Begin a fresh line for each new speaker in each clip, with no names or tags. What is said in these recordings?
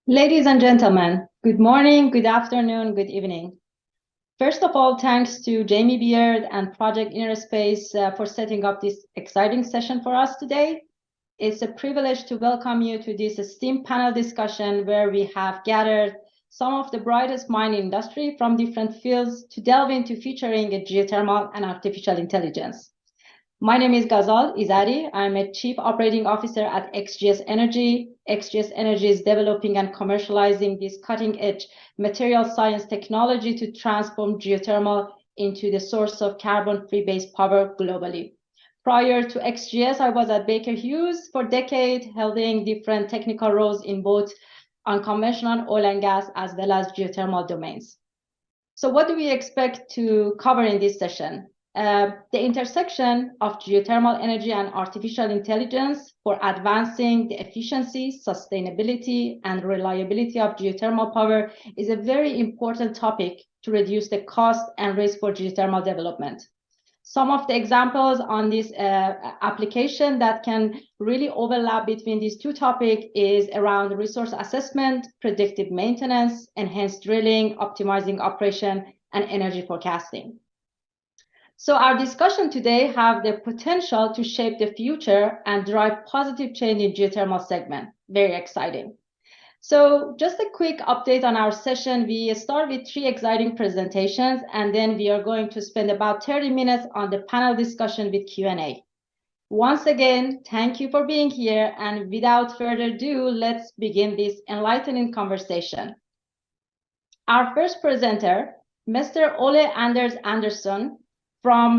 Ladies and gentlemen, good morning, good afternoon, good evening. First of all, thanks to Jamie Beard and Project Inner Space for setting up this exciting session for us today. It's a privilege to welcome you to this esteemed panel discussion where we have gathered some of the brightest minds in industry from different fields to delve into featuring geothermal and artificial intelligence. My name is Ghazal Izadi. I'm a Chief Operating Officer at XGS Energy. XGS Energy is developing and commercializing this cutting-edge material science technology to transform geothermal into the source of carbon-free based power globally. Prior to XGS, I was at Baker Hughes for decades, holding different technical roles in both unconventional oil and gas as well as geothermal domains. So what do we expect to cover in this session? The intersection of geothermal energy and artificial intelligence for advancing the efficiency, sustainability, and reliability of geothermal power is a very important topic to reduce the cost and risk for geothermal development. Some of the examples on this application that can really overlap between these two topics is around resource assessment, predictive maintenance, enhanced drilling, optimizing operation, and energy forecasting. So our discussion today have the potential to shape the future and drive positive change in geothermal segment. Very exciting. So just a quick update on our session. We start with 3 exciting presentations, and then we are going to spend about 30 minutes on the panel discussion with Q&A. Once again, thank you for being here, and without further ado, let's begin this enlightening conversation. Our first presenter, Mr. Ole Anders Anderson, from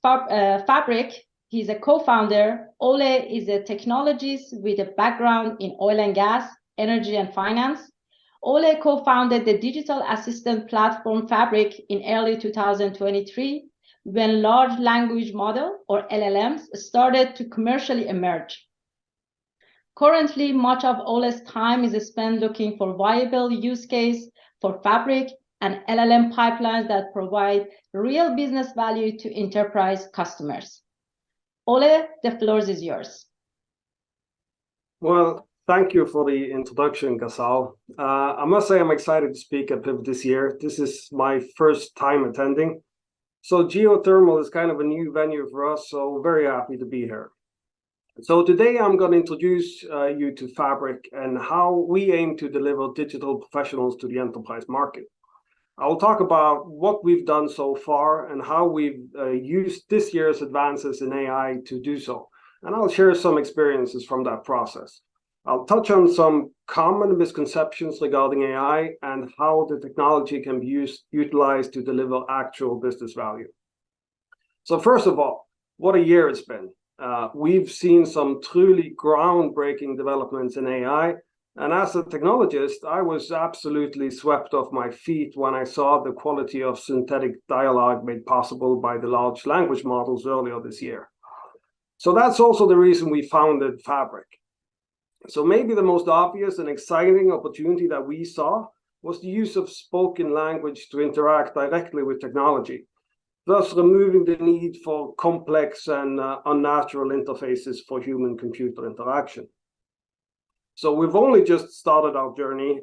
Fabriq. He's a co-founder. Ole is a technologist with a background in oil and gas, energy, and finance. Ole co-founded the digital assistant platform Fabriq in early 2023 when large language model, or LLMs, started to commercially emerge. Currently, much of Ole's time is spent looking for viable use case for Fabriq and LLM pipelines that provide real business value to enterprise customers. Ole, the floor is yours.
Well, thank you for the introduction, Ghazal. I must say I'm excited to speak at Pivot this year. This is my first time attending. So geothermal is kind of a new venue for us, so very happy to be here. So today I'm going to introduce you to Fabriq and how we aim to deliver digital professionals to the enterprise market. I'll talk about what we've done so far and how we've used this year's advances in AI to do so. And I'll share some experiences from that process. I'll touch on some common misconceptions regarding AI and how the technology can be utilized to deliver actual business value. So first of all, what a year it's been. We've seen some truly groundbreaking developments in AI. And as a technologist, I was absolutely swept off my feet when I saw the quality of synthetic dialogue made possible by the large language models earlier this year. So that's also the reason we founded Fabriq. So maybe the most obvious and exciting opportunity that we saw was the use of spoken language to interact directly with technology, thus removing the need for complex and unnatural interfaces for human-computer interaction. So we've only just started our journey.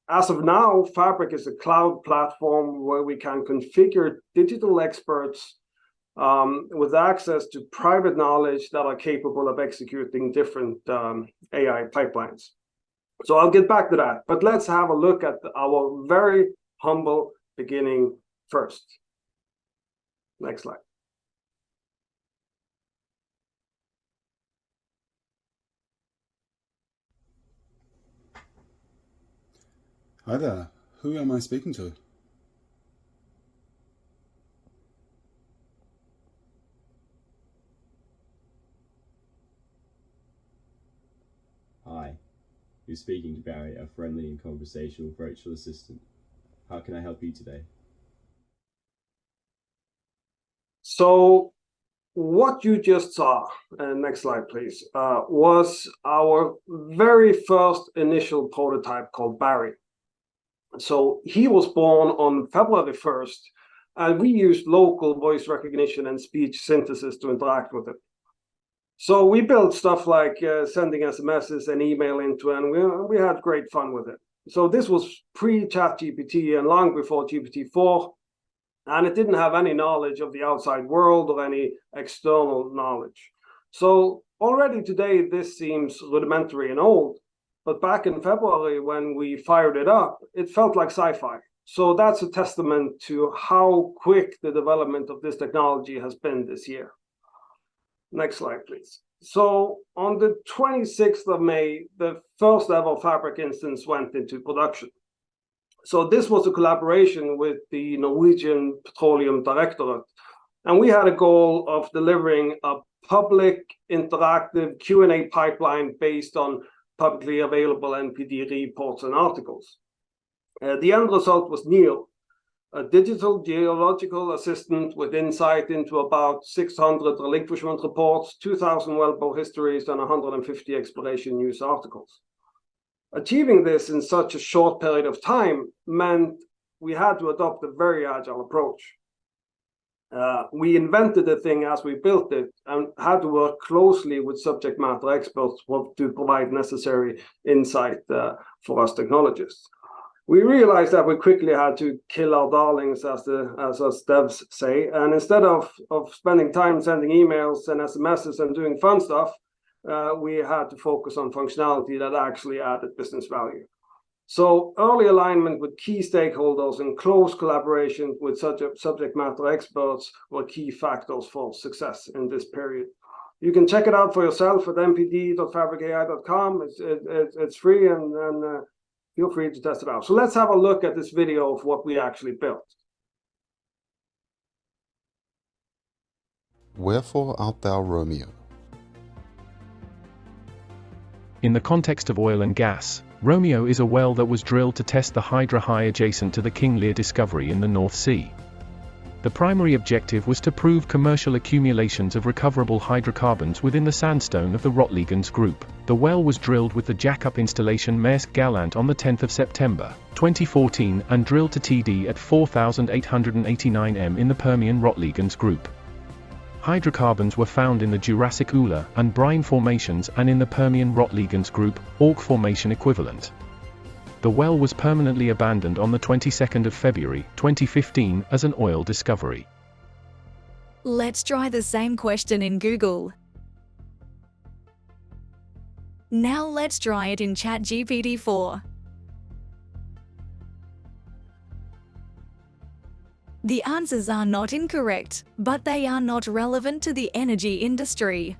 As of now, Fabriq is a cloud platform where we can configure digital experts with access to private knowledge that are capable of executing different AI pipelines. So I'll get back to that, but let's have a look at our very humble beginning first. Next slide.
Hi there, who am I speaking to?
Hi, you're speaking to Barry, a friendly and conversational virtual assistant. How can I help you today?
So what you just saw, next slide please, was our very first initial prototype called Barry. So he was born on February 1st, and we used local voice recognition and speech synthesis to interact with it. So we built stuff like sending SMSs and email into, and we had great fun with it. So this was pre-ChatGPT and long before GPT-4, and it didn't have any knowledge of the outside world or any external knowledge. So already today, this seems rudimentary and old, but back in February when we fired it up, it felt like sci-fi. So that's a testament to how quick the development of this technology has been this year. Next slide, please. So on the 26th of May, the first ever Fabriq instance went into production. So this was a collaboration with the Norwegian Petroleum Directorate, and we had a goal of delivering a public interactive Q&A pipeline based on publicly available NPD reports and articles. The end result was Neil, a digital geological assistant with insight into about 600 relinquishment reports, 2,000 wellbore histories, and 150 exploration news articles. Achieving this in such a short period of time meant we had to adopt a very agile approach. We invented the thing as we built it and had to work closely with subject matter experts to provide necessary insight for us technologists. We realized that we quickly had to kill our darlings, as us devs say, and instead of spending time sending emails and SMSs and doing fun stuff, we had to focus on functionality that actually added business value. So early alignment with key stakeholders and close collaboration with subject matter experts were key factors for success in this period. You can check it out for yourself at mpd.fabriqai.com. It's free, and feel free to test it out. So let's have a look at this video of what we actually built.
Wherefore art thou Romeo?
In the context of oil and gas, Romeo is a well that was drilled to test the Hydra High adjacent to the King Lear discovery in the North Sea. The primary objective was to prove commercial accumulations of recoverable hydrocarbons within the sandstone of the Rotliegends group. The well was drilled with the jackup installation Maersk Gallant on the 10th of September, 2014 and drilled to TD at 4,889 m in the Permian Rotliegends group. Hydrocarbons were found in the Jurassic Ula and brine formations and in the Permian Rotliegends group, Auk formation equivalent. The well was permanently abandoned on the 22nd of February, 2015 as an oil discovery.
Let's try the same question in Google. Now let's try it in ChatGPT-4. The answers are not incorrect, but they are not relevant to the energy industry.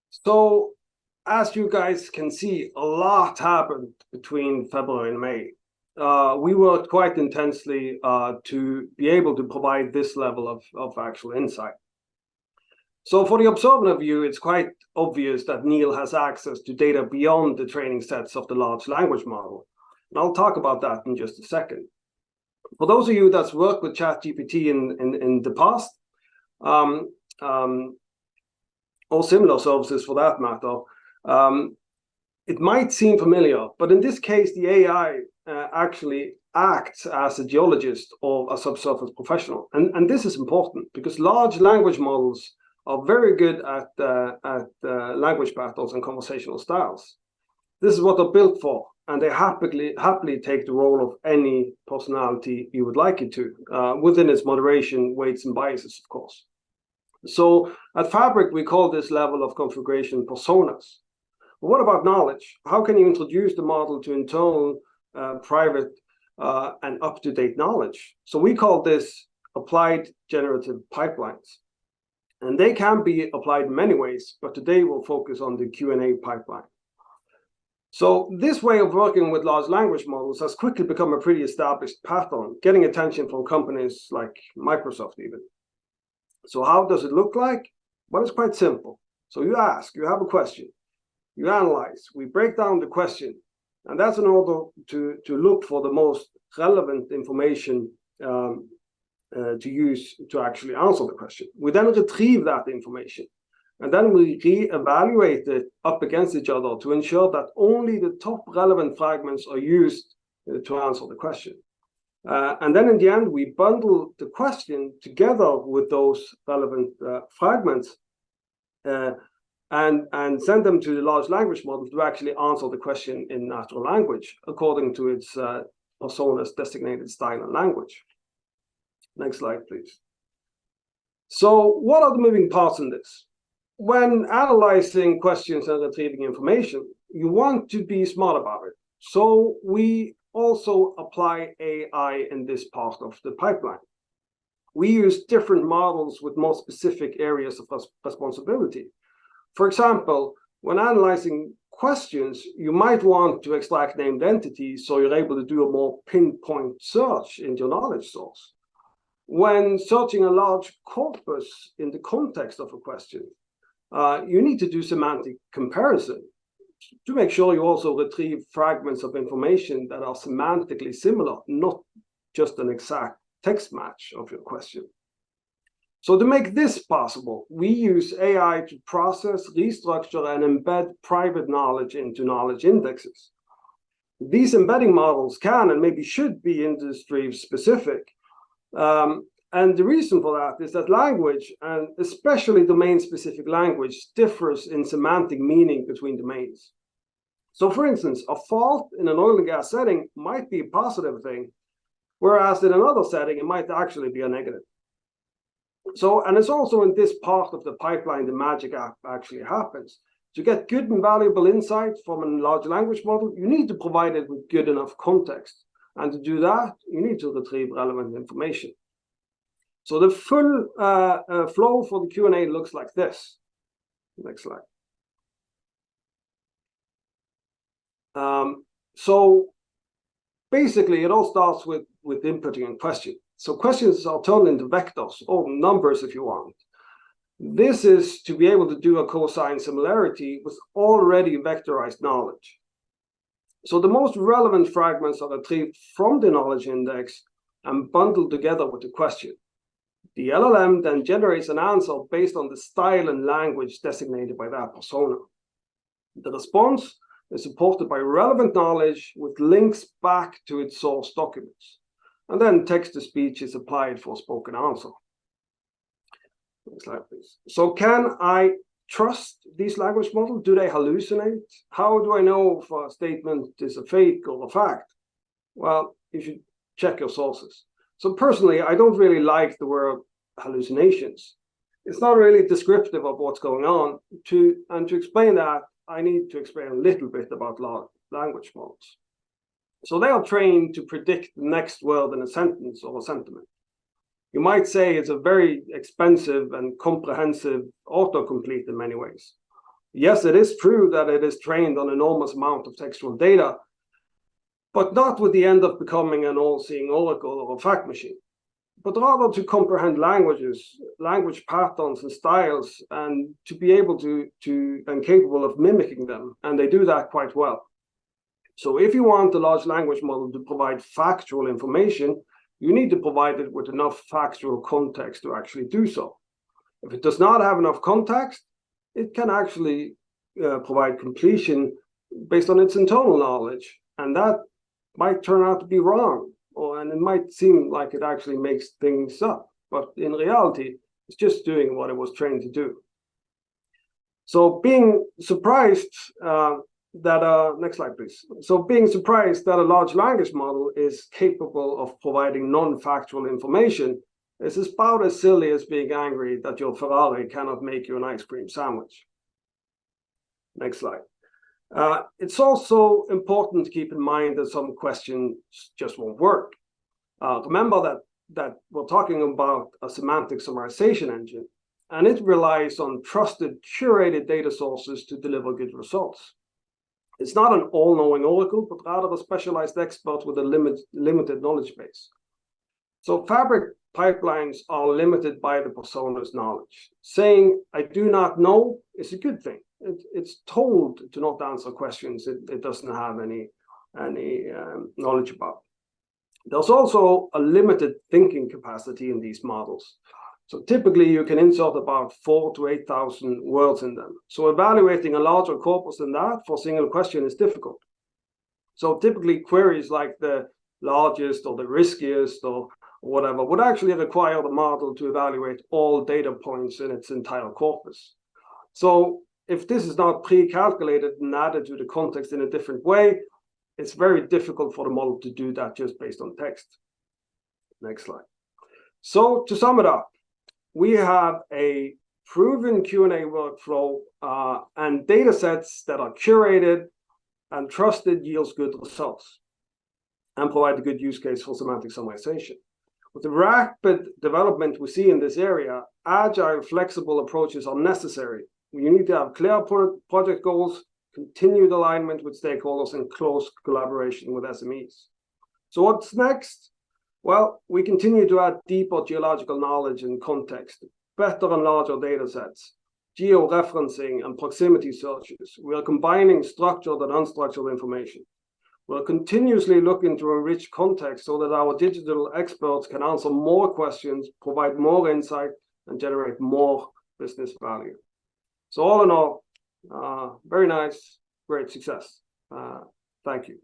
So, as you guys can see, a lot happened between February and May. We worked quite intensely to be able to provide this level of actual insight. So for the observer view, it's quite obvious that Neil has access to data beyond the training sets of the large language model. And I'll talk about that in just a second. For those of you that's worked with ChatGPT in the past, or similar services for that matter, it might seem familiar, but in this case, the AI actually acts as a geologist or a subsurface professional. And this is important because large language models are very good at language patterns and conversational styles. This is what they're built for, and they happily take the role of any personality you would like it to, within its moderation, weights, and biases, of course. So at Fabriq, we call this level of configuration personas. But what about knowledge? How can you introduce the model to internal, private, and up-to-date knowledge? So we call this applied generative pipelines. And they can be applied in many ways, but today we'll focus on the Q&A pipeline. So this way of working with large language models has quickly become a pretty established pattern, getting attention from companies like Microsoft even. So how does it look like? Well, it's quite simple. So you ask, you have a question, you analyze, we break down the question, and that's in order to look for the most relevant information to use to actually answer the question. We then retrieve that information, and then we re-evaluate it up against each other to ensure that only the top relevant fragments are used to answer the question. And then in the end, we bundle the question together with those relevant fragments and send them to the large language model to actually answer the question in natural language according to its persona's designated style and language. Next slide, please. So what are the moving parts in this? When analyzing questions and retrieving information, you want to be smart about it. So we also apply AI in this part of the pipeline. We use different models with more specific areas of responsibility. For example, when analyzing questions, you might want to extract named entities so you're able to do a more pinpoint search in your knowledge source. When searching a large corpus in the context of a question, you need to do semantic comparison to make sure you also retrieve fragments of information that are semantically similar, not just an exact text match of your question. So to make this possible, we use AI to process, restructure, and embed private knowledge into knowledge indexes. These embedding models can and maybe should be industry specific. And the reason for that is that language, and especially domain-specific language, differs in semantic meaning between domains. So for instance, a fault in an oil and gas setting might be a positive thing, whereas in another setting, it might actually be a negative. So, and it's also in this part of the pipeline the magic actually happens. To get good and valuable insight from a large language model, you need to provide it with good enough context. And to do that, you need to retrieve relevant information. So the full flow for the Q&A looks like this. Next slide. So basically, it all starts with inputting a question. So questions are turned into vectors, or numbers if you want. This is to be able to do a cosine similarity with already vectorized knowledge. So the most relevant fragments are retrieved from the knowledge index and bundled together with the question. The LLM then generates an answer based on the style and language designated by that persona. The response is supported by relevant knowledge with links back to its source documents. And then text-to-speech is applied for spoken answer. Next slide, please. So can I trust these language models? Do they hallucinate? How do I know if a statement is a fake or a fact? Well, you should check your sources. So personally, I don't really like the word hallucinations. It's not really descriptive of what's going on. And to explain that, I need to explain a little bit about large language models. So they are trained to predict the next word in a sentence or a sentiment. You might say it's a very expensive and comprehensive autocomplete in many ways. Yes, it is true that it is trained on an enormous amount of textual data, but not with the end of becoming an all-seeing oracle or a fact machine, but rather to comprehend languages, language patterns and styles, and to be able to and capable of mimicking them. And they do that quite well. So if you want the large language model to provide factual information, you need to provide it with enough factual context to actually do so. If it does not have enough context, it can actually provide completion based on its internal knowledge, and that might turn out to be wrong, and it might seem like it actually makes things up, but in reality, it's just doing what it was trained to do. So being surprised next slide, please. So being surprised that a large language model is capable of providing non-factual information is about as silly as being angry that your Ferrari cannot make you an ice cream sandwich. Next slide. It's also important to keep in mind that some questions just won't work. Remember that we're talking about a semantic summarization engine, and it relies on trusted, curated data sources to deliver good results. It's not an all-knowing oracle, but rather a specialized expert with a limited knowledge base. So Fabriq pipelines are limited by the persona's knowledge. Saying, I do not know, is a good thing. It's told to not answer questions it doesn't have any knowledge about. There's also a limited thinking capacity in these models. So typically you can insert about 4,000 to 8,000 words in them. So evaluating a larger corpus than that for a single question is difficult. So typically queries like the largest or the riskiest or whatever, would actually require the model to evaluate all data points in its entire corpus. So if this is not pre-calculated and added to the context in a different way, it's very difficult for the model to do that just based on text. Next slide. So to sum it up, we have a proven Q&A workflow and data sets that are curated and trusted yields good results and provide a good use case for semantic summarization. With the rapid development we see in this area, agile, flexible approaches are necessary. You need to have clear project goals, continued alignment with stakeholders, and close collaboration with SMEs. So what's next? Well, we continue to add deeper geological knowledge and context, better and larger data sets, georeferencing and proximity searches. We are combining structured and unstructured information. We're continuously looking to enrich context so that our digital experts can answer more questions, provide more insight, and generate more business value. So all in all, very nice, great success. Thank you.